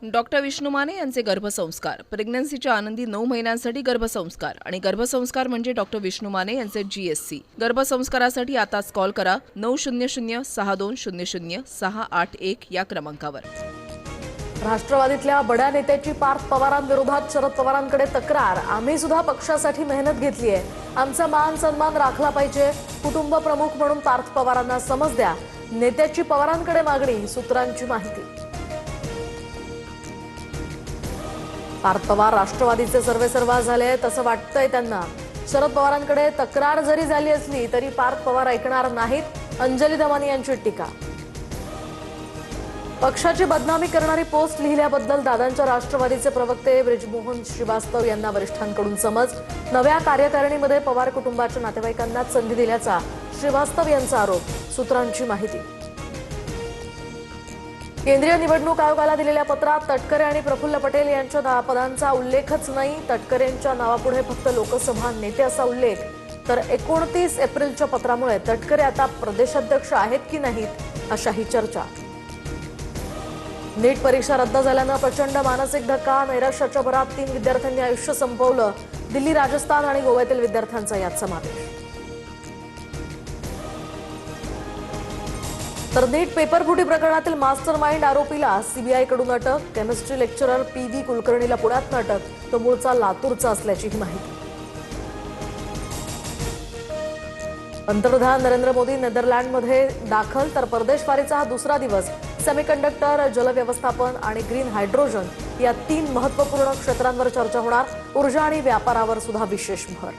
Doctor Vishnu Mane यांचे गर्भसंस्कार, प्रेग्नन्सीच्या आनंदी 9 महिन्यांसाठी गर्भसंस्कार आणि गर्भसंस्कार म्हणजे डॉक्टर विष्णू माने यांचे GSC। गर्भसंस्कारासाठी आताच कॉल करा 900-6200-681 या क्रमांकावर। राष्ट्रवादीतल्या बड्या नेत्याची पार्थ पवारांविरोधात शरद पवारांकडे तक्रार। आम्ही सुद्धा पक्षासाठी मेहनत घेतली आहे, आमचा मान सन्मान राखला पाहिजे, कुटुंब प्रमुख म्हणून पार्थ पवारांना समज द्या, नेत्याची पवारांकडे मागणी। सूत्रांची माहिती, पार्थ पवार राष्ट्रवादीचे सर्वेसर्वा झाले तसं वाटतंय त्यांना। शरद पवारांकडे तक्रार जरी झाली असली तरी पार्थ पवार ऐकणार नाहीत, अंजली दमानी यांची टीका। पक्षाची बदनामी करणारी पोस्ट लिहिल्याबद्दल दादांच्या राष्ट्रवादीचे प्रवक्ते ब्रिजमोहन श्रीवास्तव यांना वरिष्ठांकडून समज। नव्या कार्यकारिणीमध्ये पवार कुटुंबाच्या नातेवाईकांनाच संधी दिल्याचा श्रीवास्तव यांचा आरोप। सूत्रांची माहिती, केंद्रीय निवडणूक आयोगाला दिलेल्या पत्रात तटकरे आणि प्रफुल्ल पटेल यांच्या पदांचा उल्लेखच नाही। तटकरेंच्या नावापुढे फक्त लोकसभा नेते असा उल्लेख, तर 29 एप्रिलच्या पत्रामुळे तटकरे आता प्रदेशाध्यक्ष आहेत की नाहीत अशाही चर्चा। नीट परीक्षा रद्द झाल्यानं प्रचंड मानसिक धक्का, नैराश्याच्या भरात 3 विद्यार्थ्यांनी आयुष्य संपवलं। दिल्ली, राजस्थान आणि गोव्यातील विद्यार्थ्यांचा यात समावेश। तर नीट पेपरफुटी प्रकरणातील मास्टर माइंड आरोपीला सीबीआयकडून अटक। केमिस्ट्री लेक्चरर PV कुलकर्णीला पुण्यात अटक, तो मूळचा लातूरचा असल्याची माहिती। पंतप्रधान नरेंद्र मोदी नेदरलँडमध्ये दाखल, तर परदेशवारीचा हा दुसरा दिवस। सेमीकंडक्टर, जलव्यवस्थापन आणि ग्रीन हायड्रोजन या 3 महत्त्वपूर्ण क्षेत्रांवर चर्चा होणार। ऊर्जा आणि व्यापारावर सुद्धा विशेष भर।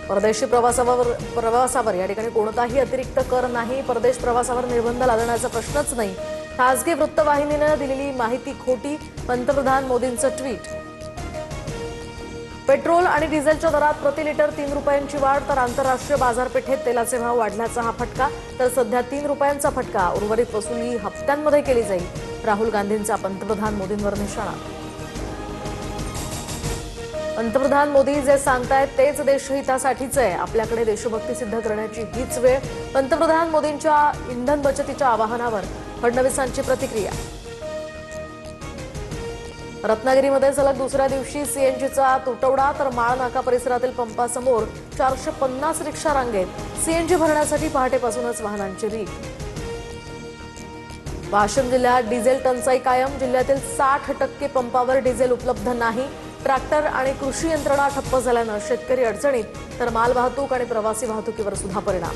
परदेशी प्रवासावर या ठिकाणी कोणताही अतिरिक्त कर नाही। परदेश प्रवासावर निर्बंध लादण्याचा प्रश्नच नाही। खासगी वृत्तवाहिनीने दिलेली माहिती खोटी, पंतप्रधान मोदींचं ट्विट। पेट्रोल आणि डिझेलच्या दरात प्रति लिटर 3 रुपयांची वाढ, तर आंतरराष्ट्रीय बाजारपेठेत तेलाचे भाव वाढल्याचा हा फटका। तर सध्या 3 रुपयांचा फटका, उर्वरित वसुली हप्त्यांमध्ये केली जाईल। राहुल गांधींचा पंतप्रधान मोदींवर निशाणा। पंतप्रधान मोदी जे सांगतायत तेच देशहितासाठीच आहे, आपल्याकडे देशभक्ती सिद्ध करण्याची हीच वेळ। पंतप्रधान मोदींच्या इंधन बचतीच्या आवाहनावर फडणवीसांची प्रतिक्रिया। रत्नागिरीमध्ये सलग दुसऱ्या दिवशी सीएनजीचा तुटवडा, तर माळ नाका परिसरातील पंपासमोर 450 रिक्षा रांगेत। सीएनजी भरण्यासाठी पहाटेपासूनच वाहनांची रीघ। वाशिम जिल्ह्यात डिझेल टंचाई कायम, जिल्ह्यातील 60% पंपावर डिझेल उपलब्ध नाही। ट्रॅक्टर आणि कृषी यंत्रणा ठप्प झाल्यानं शेतकरी अडचणीत, तर मालवाहतूक आणि प्रवासी वाहतुकीवर सुद्धा परिणाम।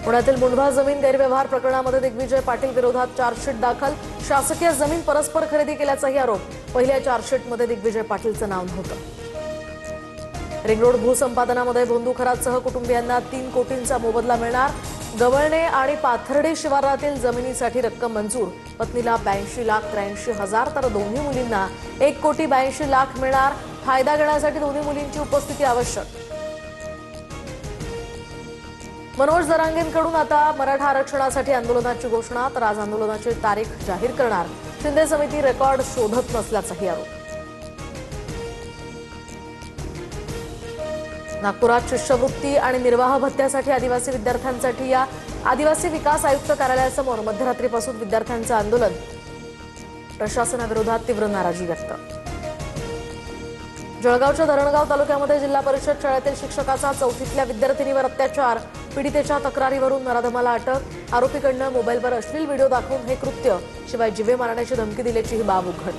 पुण्यातील मुंढवा जमीन गैरव्यवहार प्रकरणामध्ये दिग्विजय पाटील विरोधात चार्जशीट दाखल। शासकीय जमीन परस्पर खरेदी केल्याचाही आरोप। पहिल्या चार्जशीटमध्ये दिग्विजय पाटीलचं नाव नव्हतं। रिंग रोड भूसंपादनामध्ये भोंदू खरातसह कुटुंबियांना 3 कोटींचा मोबदला मिळणार। गवळणे आणि पाथर्डी शिवारातील जमिनीसाठी रक्कम मंजूर। पत्नीला 82,83,000, तर दोन्ही मुलींना 1,82,00,000 मिळणार। फायदा घेण्यासाठी दोन्ही मुलींची उपस्थिती आवश्यक। मनोज जरांगेंकडून आता मराठा आरक्षणासाठी आंदोलनाची घोषणा, तर आज आंदोलनाची तारीख जाहीर करणार। शिंदे समिती रेकॉर्ड शोधत नसल्याचाही आरोप। नागपुरात शिष्यवृत्ती आणि निर्वाह भत्त्यासाठी आदिवासी विद्यार्थ्यांसाठी या आदिवासी विकास आयुक्त कार्यालयासमोर मध्यरात्रीपासून विद्यार्थ्यांचं आंदोलन। प्रशासनाविरोधात तीव्र नाराजी व्यक्त। जळगावच्या धरणगाव तालुक्यामध्ये जिल्हा परिषद शाळेतील शिक्षकाचा 4थीतल्या विद्यार्थिनीवर अत्याचार। पीडितेच्या तक्रारीवरून नराधमाला अटक। आरोपीकडनं मोबाईलवर अश्लील व्हिडिओ दाखवून हे कृत्य, शिवाय जीवे मारण्याची धमकी दिल्याची ही बाब उघड।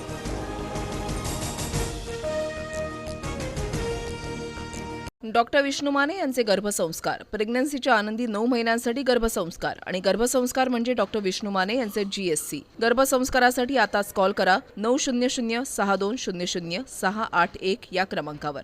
डॉक्टर विष्णू माने यांचे गर्भसंस्कार, प्रेग्नन्सीच्या आनंदी 9 महिन्यांसाठी गर्भसंस्कार आणि गर्भसंस्कार म्हणजे डॉक्टर विष्णू माने यांचे GSC। गर्भसंस्कारासाठी आताच कॉल करा 900-6200-681 या क्रमांकावर।